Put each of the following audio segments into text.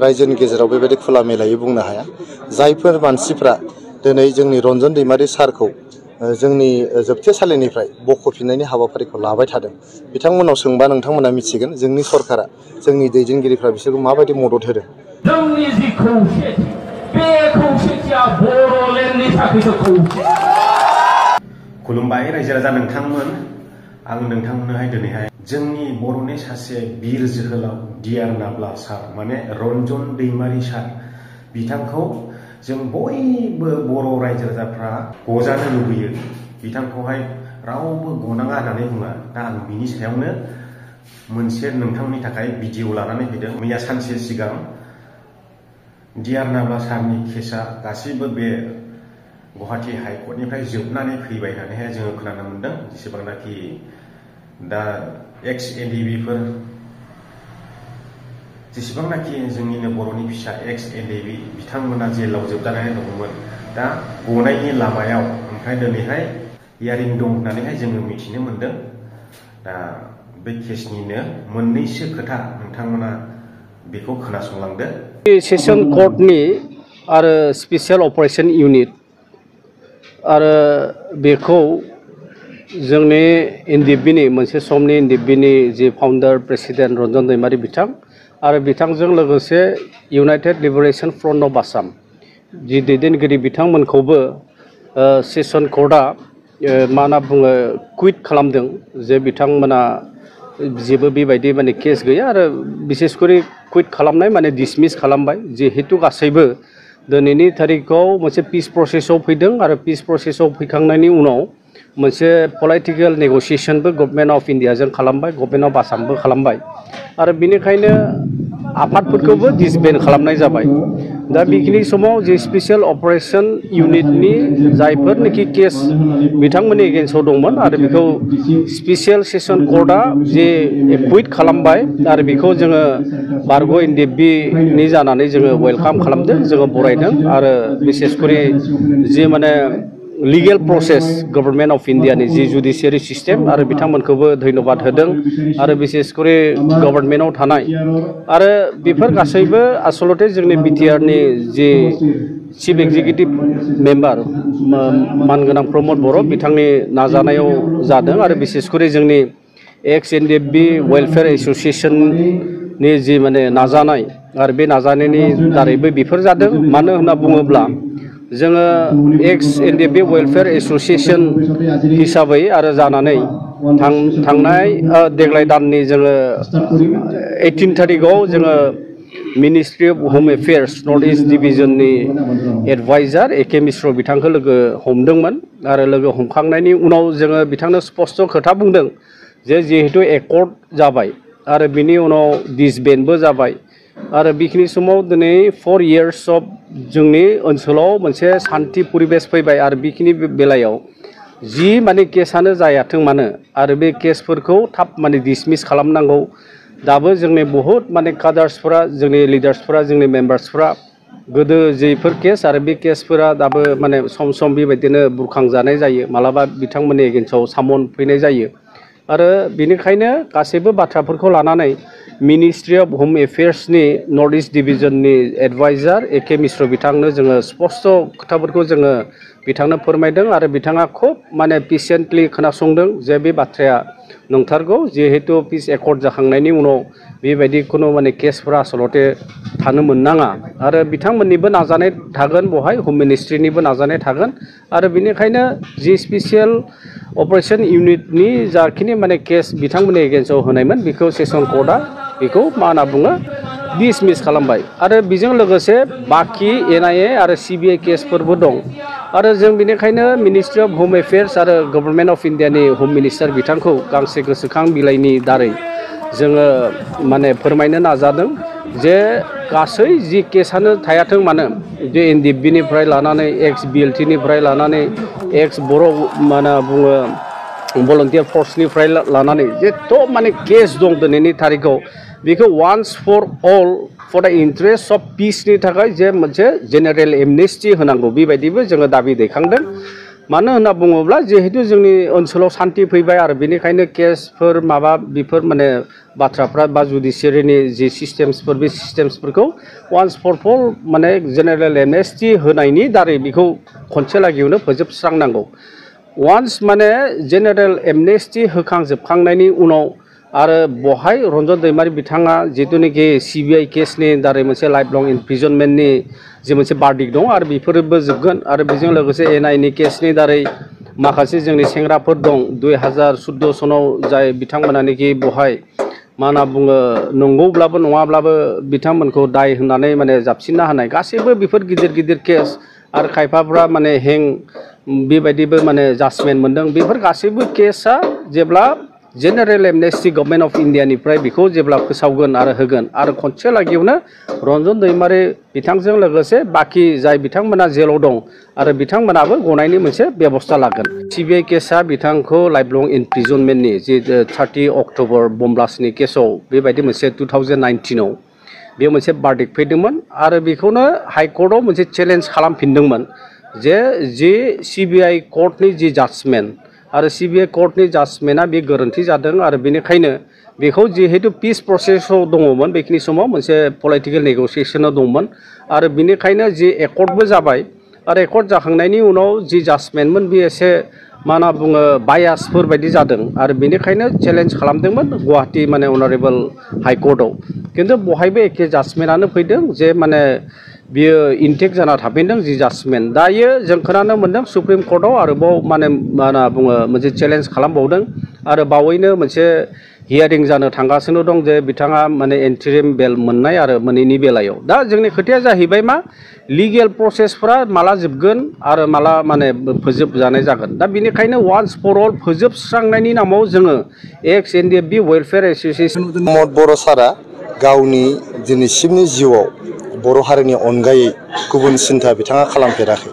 रायजोनि गेजेराव बेबायदि खुला मेलायै बुंनो हाया। जायफोर मानसिफ्रा दिनै जोंनि रन्जन दैमारि सारखौ जोंनि जोबथेसालिनिफ्राय बख'फिननायनि हाबाफारिखौ लाबाय थादों, बिथांमोनाव सोंबा नोंथांमोना मिथिगोन जोंनि सरकारा, जोंनि दैदेनगिरिफ्रा बिसोरखौ माबायदि मदद होदों। जोंनि जि खौसेथि, बे खौसेथिया बर'लेण्डनि थाखायसो खौसे। खुलुमबाय रायजो राजा नोंथांमोन, आं नोंथांमोननोहाय दिनैहाय जोंनि बर'नि सासे बिर जोहोलाव डिआर नाब्ला सार माने रन्जन दैमारि सार बिथांखौ जों बयबो बर' रायजो राजाफ्रा गजानो लुबैयो। बिथांखौहाय रावबो गनाङा होननानै बुङा। दा आं बिनि सायावनो मोनसे नोंथांनि थाखाय भिडिअ लानानै फैदों। मैया सानसे सिगां डिआर नाब्ला सारनि केसआ गासिबो बे गुवाहाटी हाइकर्टनिफ्राय जोबनानै फैबाय होननानैहाय जोङो खोनानो मोन्दों। जेसेबांनाखि दा एक्स एनडिबिफोर जेसेबांनाखि जोंनिनो बर'नि फिसा एक्स एनडिबि बिथांमोना जेलाव जोबजानानै दंमोन, दा गनायनि लामायाव ओमफ्राय दिनैहाय हियारिं दं होननानैहाय जोङो मिथिनो मोन्दों। दा बे केसनिनो मोननैसो खोथा नोंथांमोना बेखौ खोनासंलांदो। सेसन कर्टनि आरो स्पेसियेल अपारेशन इउनिट आरो बेखौ जोंनि एनडिबिनि मोनसे समनि एनडिबिनि जि फाउन्डार प्रेसिडेन्ट रन्जन दैमारि बिथां आरो बिथांजों लोगोसे united liberation front of Assam जि दैदेनगिरि बिथांमोनखौबो सेसन कर्टआ मा होनना बुङो कुइट खालामदों जे बिथांमोना जेबो बेबायदि माने केस गैया आरो बिसेसकरि कुइट खालामनाय माने डिसमिस खालामबाय। जिहेतु गासैबो दिनैनि थारिखआव मोनसे पिस प्रसेसआव फैदों आरो पिस प्रसेसआव फैखांनायनि उनाव मोनसे पलिटिकेल नेगसिएशनबो गभर्नमेन्ट अफ इन्डियाजों खालामबाय, गभर्नमेन्ट अफ आसामबो खालामबाय आरो बेनिखायनो आफादफोरखौबो डिसबेन्ड खालामनाय जाबाय। दा बेखिनि समाव जे स्पेसियेल अपारेशन इउनिटनि जायफोरनोखि केस बिथांमोननि एगेन्स्टआव दंमोन आरो बेखौ स्पेसियेल सेसन कर्टआ जे कुइट खालामबाय आरो बेखौ जोङो बारग' एनडिबिनि जानानै जोङो वेलकाम खालामदों, जोङो बरायदों आरो बिसेसकरि जे माने लिगेल प्रसेस गभर्नमेन्ट अफ इन्डियानि जि जुडिसियारि सिस्टेम आरो बिथांमोनखौबो धन्यबाद होदों आरो बिसेसकरि गभर्नमेन्टआव थानाय आरो बेफोर गासैबो आसलते जोंनि बिटिआरनि जि चिफ एक्जिकिउटिभ मेम्बार मानगोनां प्रमद बर' बिथांनि नाजानायाव जादों आरो बिसेसकरि जोंनि एक्स एनडिबि वेलफेयार एस'सिएशननि जि माने नाजानाय आरो बे नाजानायनि दारैबो बेफोर जादों। मानो होनना बुङोब्ला जोङो एक्स एनडिबि वेलफेयार एस'सिएशन हिसाबै आरो जानानै थांनाय देग्लाय दाननि जोङो 18 थारिखआव जोङो मिनिस्ट्रि अफ होम एफेयार्स नर्थ इस्ट डिभिजननि एडभाइजार एके मिश्र बिथांखौ लोगो हमदोंमोन आरो लोगो हमखांनायनि उनाव जोङो बिथांनो स्पस्ट खोथा बुंदों जे जिहेतु एकर्ड जाबाय आरो बिनि उनाव डिसबेन्डबो जाबाय आरो बेखिनि समाव दिनै 4 इयार्स अफ जोंनि ओनसोलाव मोनसे सान्थि परिबेस फैबाय आरो बेखिनि बेलायाव जि माने केसानो जायाथों मानो आरो बे केसफोरखौ थाब माने डिसमिस खालामनांगौ। दाबो जोंनि बहुत माने कादार्सफोरा, जोंनि लिडार्सफोरा, जोंनि मेम्बार्सफोरा गोदो जेफोर केस आरो बे केसफोरा दाबो माने सम सम बेबायदिनो बुरखांजानाय जायो, मालाबा बिथांमोननि एगेन्स्टआव सामन फैनाय जायो आरो बेनिखायनो गासैबो बाथ्राफोरखौ लानानै मिनिस्ट्रि अफ होम एफेयार्सनि नर्थ इस्ट डिभिजननि एडभाइजार एके मिश्र बिथांनो जोङो स्पस्ट खोथाफोरखौ जोङो बिथांनो फोरमायदों आरो बिथाङा खुब माने पेसेन्टलि खोनासंदों जे बे बाथ्राया नंथारगौ। जिहेतु पिस एकर्ड जाखांनायनि उनाव बेबायदि खुनु माने केसफोरा आसलते थानो मोननाङा आरो बिथांमोननिबो नाजानाय थागोन, बहाय हम मिनिस्ट्रिनिबो नाजानाय थागोन आरो बेनिखायनो जि स्पेसियेल अपारेशन इउनिटनि जाखिनि माने केस बिथांमोननि एगेन्स्टआव होनायमोन बेखौ सेसन कर्टआ बेखौ मा होनना बुङो डिसमिस खालामबाय आरो बेजों लोगोसे बाखि एनआइए आरो सिबिआइ केसफोरबो दं आरो जों बेनिखायनो मिनिस्ट्रि अफ होम एफेयार्स आरो गभर्नमेन्ट अफ इन्डियानि होम मिनिस्टार बिथांखौ गांसे गोसोखां बिलाइनि दारै जोङो माने फोरमायनो नाजादों जे गासै जि केसानो थायाथों मानो जे एनडिबिनिफ्राय लानानै एक्स बिएलटिनिफ्राय लानानै एक्स बर' मा होनना बुङो भलन्टियार फर्सनिफ्राय लानानै जेथ' माने केस दं दिनैनि थारिखआव बेखौ once for all for the interest of पिसनि थाखाय जे मोनसे जेनेरेल एमनेस्टि होनांगौ बेबायदिबो जोङो दाबि दैखांदों मानो होनना बुङोब्ला जिहेतु जोंनि ओनसोलाव सान्थि फैबाय आरो बेनिखायनो केसफोर माबा बेफोर माने बाथ्राफ्रा बा जुडिसियारिनि जि सिस्टेम्सफोर बे सिस्टेम्सफोरखौ वान्स फर अल माने जेनेरेल एमनेस्टि होनायनि दारै बेखौ खनसे लागैयावनो फोजोबस्रांनांगौ वान्स माने जेनेरेल एमनेस्टि होखांजोबखांनायनि उनाव आरो बहाय रन्जन दैमारि बिथाङा जिथुनिखि सिबिआइ केसनि दारै मोनसे लाइफ लं इमप्रिजनमेन्टनि जे मोनसे बार्डिक दं आरो बेफोरबो जोबगोन आरो बेजों लोगोसे एनआइनि केसनि दारै माखासे जोंनि सेंग्राफोर दं 2014 सनाव जाय बिथांमोनानोखि बहाय मा होनना बुङो नंगौब्लाबो नङाब्लाबो बिथांमोनखौ दाय होननानै माने जाबसिनना होनाय गासैबो बेफोर गिदिर गिदिर केस आरो खायफाफ्रा माने हें बेबायदिबो माने जाजमेन्ट मोनदों बेफोर गासैबो केसआ जेब्ला जेनेरेल एमनेस्टि गभर्नमेन्ट अफ इन्डियानिफ्राय बेखौ जेब्ला फोसावगोन आरो होगोन आरो खनसे लागैयावनो रन्जन दैमारि बिथांजों लोगोसे बाखि जाय बिथांमोना जेलाव दं आरो बिथांमोनाबो गनायनि मोनसे बेबस्था लागोन सिबिआइ केसआ बिथांखौ लाइफ लं इमप्रिजनमेन्टनि जे 30 अक्ट'बर बम ब्लास्टनि केसाव बेबायदि मोनसे 2019आव बेयाव मोनसे बार्डिक फैदोंमोन आरो बेखौनो हाइकर्टआव मोनसे चेलेन्ज खालामफिनदोंमोन जे सिबिआइ कर्टनि जि जाजमेन्ट आरो सिबिआइ कर्टनि जाजमेन्टआ बे गोरोन्थि जादों आरो बेनिखायनो बेखौ जिहेतु पिस प्रसेसआव दङमोन बेखिनि समाव मोनसे पलिटिकेल नेगसिएसनाव दंमोन आरो बेनिखायनो जि एकर्डबो जाबाय आरो एकर्ड जाखांनायनि उनाव जि जाजमेन्टमोन बे एसे मा होनना बुङो बायासफोर बायदि जादों आरो बेनिखायनो चेलेन्ज खालामदोंमोन गुवाहाटी माने अनारेबल हाइकर्टआव खिन्थु बहायबो एखे जाजमेन्टआनो फैदों जे माने बियो इनटेक जाना थाफिनदों जि जाजमेन्ट दायो जों खोनानो मोनदों सुप्रिम कर्टआव आरोबाव माने मा होनना बुङो मोनसे चेलेन्ज खालामबावदों आरो बावैनो मोनसे हियारिं जानो थांगासिनो दं जे बिथाङा माने एन्ट्रिम बेल मोननाय आरो मोनैनि बेलायाव दा जोंनि खोथाया जाहैबाय मा लिगेल प्रसेसफोरा माला जोबगोन आरो माला माने फोजोबजानाय जागोन दा बेनिखायनो वान्स फर अल फोजोबस्रांनायनि नामाव जोङो एक्स एनडिएफबि वेलफेयार एस'सिएसन प्रमद बर' सारा गावनि दिनैसिमनि जिउआव बर' हारिनि अनगायै गुबुन सिन्था बिथाङा खालामफेराखै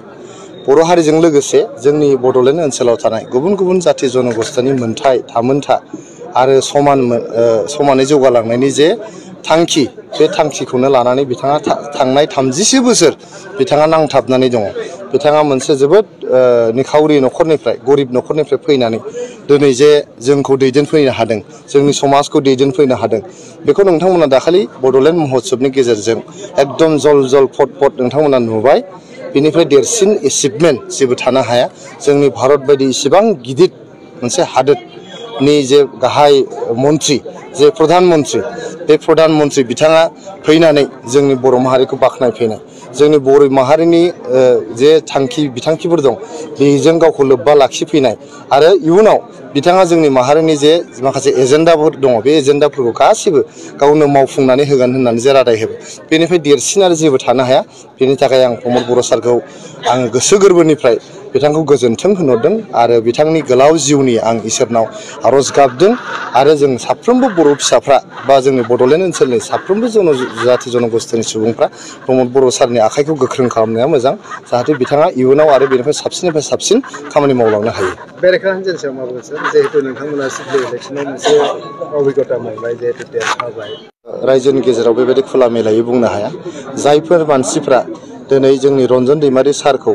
बर' हारिजों लोगोसे जोंनि बड'लेण्ड ओनसोलाव थानाय गुबुन गुबुन जाथि जनगोष्ठीनि मोनथाय थामोनथा आरो समानै जौगालांनायनि जे थांखि बे थांखिखौनो लानानै बिथाङा थांनाय 30 बोसोर बिथाङा नांथाबनानै दङ बिथाङा मोनसे जोबोद निखावरि न'खरनिफ्राय गरिब न'खरनिफ्राय फैनानै दिनै जे जोंखौ दैदेनफैनो हादों जोंनि समाजखौ दैदेनफैनो हादों बेखौ नोंथांमोना दाखालि बड'लेण्ड महोत्सबनि गेजेरजों एकदम जल जल फट फट नोंथांमोना नुबाय बेनिफ्राय देरसिन एचिभमेन्ट जेबो थानो हाया जोंनि भारत बायदि इसिबां गिदिर मोनसे हादोरनि जे गाहाय मन्त्रि जे प्रधान मन्त्रि बे प्रधान मन्त्रि बिथाङा फैनानै जोंनि बर' माहारिखौ बाख्नायफैनाय जोंनि बर' माहारिनि जे बिथांखिफोर दं बेजों गावखौ लोब्बा लाखिफैनाय आरो इयुनाव बिथाङा जोंनि माहारिनि जे माखासे एजेन्डाफोर दङ बे एजेन्डाफोरखौ गासिबो गावनो मावफुंनानै होगोन होननानै जे रादाय होबाय बेनिफ्राय देरसिन आरो जेबो थानो हाया बेनि थाखाय आं प्रमद बर' सारखौ आङो गोसो गोरबोनिफ्राय बिथांखौ गोजोन्थों होनहरदों आरो बिथांनि गोलाव जिउनि आं इसोरनाव आर'ज गाबदों आरो जों साफ्रोमबो बर' फिसाफ्रा बा जोंनि बड'लेण्ड ओनसोलनि साफ्रोमबो जाथि जनगोष्ठीनि सुबुंफ्रा प्रमद बर' सारनि आखाइखौ गोख्रों खालामनाया मोजां जाहाथे बिथाङा इयुनाव आरो बेनिफ्राय साबसिननिफ्राय साबसिन खामानि मावलांनो हायो बेरेखा हान्जानि सायाव मा बुंगोन सार जिहेतु नोंथांमोना सिभिल इलेक्सनाव मोनसे अभिगता मोनबाय जिहेतु देरहाबाय रायजोनि गेजेराव बेबायदि खुला मेलायै बुंनो हाया जायफोर मानसिफ्रा दिनै जोंनि रन्जन दैमारि सारखौ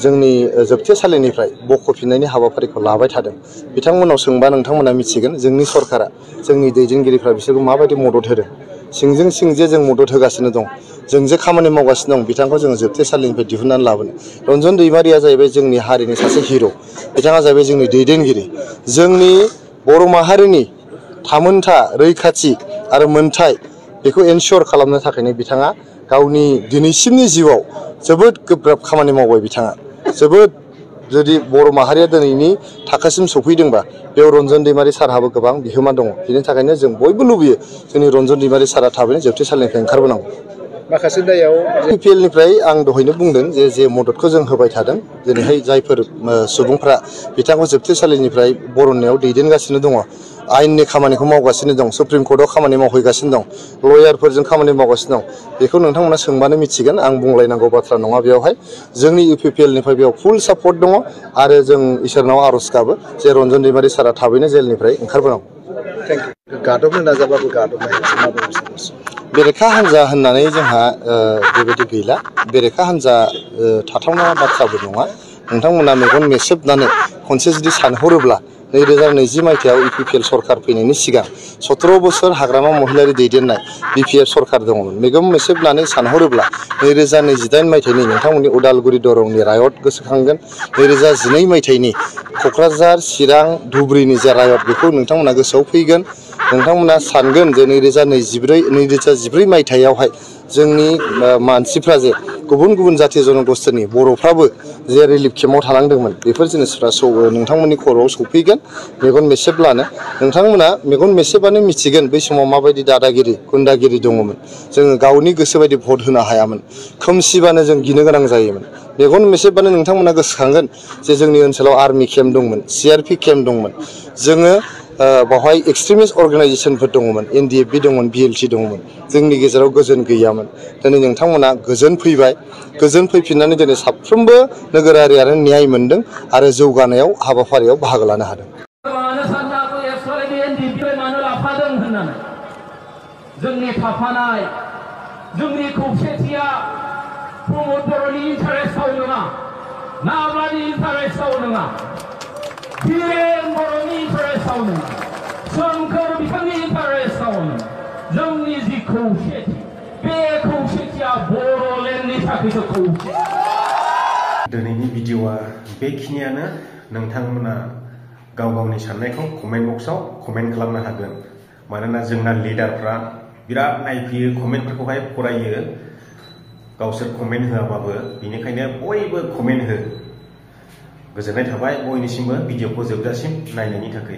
जोंनि जोबथेसालिनिफ्राय बख'फिननायनि हाबाफारिखौ लाबाय थादों बिथांमोनाव सोंबा नोंथांमोना मिथिगोन जोंनि सरकारा जोंनि दैदेनगिरिफ्रा बिसोरखौ माबायदि मदद होदों सिंजों सिं जे जों मदद होगासिनो दं जों जे खामानि मावगासिनो दं बिथांखौ जोङो जोबथेसालिनिफ्राय दिहुननानै लाबोनो रन्जन दैमारिया जाहैबाय जोंनि हारिनि सासे हिर' बिथाङा जाहैबाय जोंनि दैदेनगिरि जोंनि बर' माहारिनि थामोनथा रैखाथि आरो मोनथाय बेखौ एनसर खालामनो थाखायनो बिथाङा गावनि दिनैसिमनि जिउआव जोबोद गोब्राब खामानि मावबाय बिथाङा जोबोद जुदि बर' माहारिया दिनैनि थाखोसिम सफैदोंबा बेयाव रन्जन दैमारि सारहाबो गोबां बिहोमा दङ बेनि थाखायनो जों बयबो लुबैयो जोंनि रन्जन दैमारि सारा थाबैनो जोबथेसालिनिफ्राय ओंखारबोनांगौ माखासे दायाव इउपिएलनिफ्राय आं दहायनो बुंदों जे मददखौ जों होबाय थादों दिनैहाय जायफोर सुबुंफ्रा बिथांखौ जोबथेसालिनिफ्राय बरननायाव दैदेनगासिनो दङ आयेननि खामानिखौ मावगासिनो दं सुप्रिम कर्टआव खामानि मावहैगासिनो दं लयारफोरजों खामानि मावगासिनो दं बेखौ नोंथांमोना सोंबानो मिथिगोन आं बुंलायनांगौ बाथ्रा नङा बेयावहाय जोंनि इउपिपिएलनिफ्राय बेयाव फुल सापर्ट दङ आरो जों इसोरनाव आर'ज गाबो जे रन्जन दैमारि सारा थाबैनो जेलनिफ्राय ओंखारबोनांगौ गादबनो नाजाबाबो गादबनाय बेरेखा हान्जा होननानै जोंहा बेबायदि गैला बेरेखा हान्जा थाथावना बाथ्राबो नङा नोंथांमोना मेगन मेसेबनानै खनसे जुदि सानहरोब्ला 2020 मायथाइयाव इपिपिएल सरकार फैनायनि सिगां 17 बोसोर हाग्रामा महिलारि दैदेननाय बिपिएफ सरकार दङमोन मेगन मेसेबनानै सानहरोब्ला 2028 मायथाइनि नोंथांमोननि उदालगुरि दरंनि रायट गोसोखांगोन 2012 मायथाइनि क'क्राझार चिरां धुबुरीनि जा रायट बेखौ नोंथांमोना गोसोआव फैगोन नोंथांमोना सानगोन जे 2014 मायथाइयावहाय जोंनि मानसिफ्रा जे गुबुन गुबुन जाथि जनगोष्ठीनि बर'फ्राबो जे रिलिफ केम्पआव थानांदोंमोन बेफोर जिनिसफ्रा नोंथांमोननि खर'आव सौफैगोन मेगन मेसेबब्लानो नोंथांमोना मेगन मेसेबबानो मिथिगोन बै समाव माबायदि दादागिरि गुन्डागिरि दङमोन जोङो गावनि गोसो बायदि भट होनो हायामोन खोमसिबानो जों गिनो गोनां जायोमोन मेगन मेसेबबानो नोंथांमोना गोसोखांगोन जे जोंनि ओनसोलाव आर्मि केम्प दंमोन CRP केम्प दंमोन जोङो बावहाय एक्सट्रिमिस्ट अर्गानाइजेशनफोर दङमोन NDFB दंमोन BLT दंमोन जोंनि गेजेराव गोजोन गैयामोन दिनै नोंथांमोना गोजोन फैबाय गोजोन फैफिननानै दिनै साफ्रोमबो नोगोरारियानो न्याय मोनदों आरो जौगानायाव हाबाफारियाव बाहागो लानो हादों जोंनि थाफानाय जोंनि खौसेथिया प्रमद बर'नि इन्टारेस्टआव नङा नाब्लानि इन्टारेस्टआव नङा वीरेन बर'नि इन्टारेस्टआव नङा सोमखोर बिथांनि इन्टारेस्टआव नङा जोंनि जि खौसेथि बे खौसेथिया बर'लेण्डनि थाखायसो खौसे दिनैनि भिडिअआ बेखिनियानो नोंथांमोना गाव गावनि साननायखौ कमेन्ट बक्सआव कमेन्ट खालामनो हागोन मानोना जोंना लिडारफ्रा बिराद नायफैयो कमेन्टफोरखौहाय फरायो गावसोर कमेन्ट होआबाबो बेनिखायनो बयबो कमेन्ट हो गोजोननाय थाबाय बयनिसिमबो भिडिअखौ जोबजासिम नायनायनि थाखाय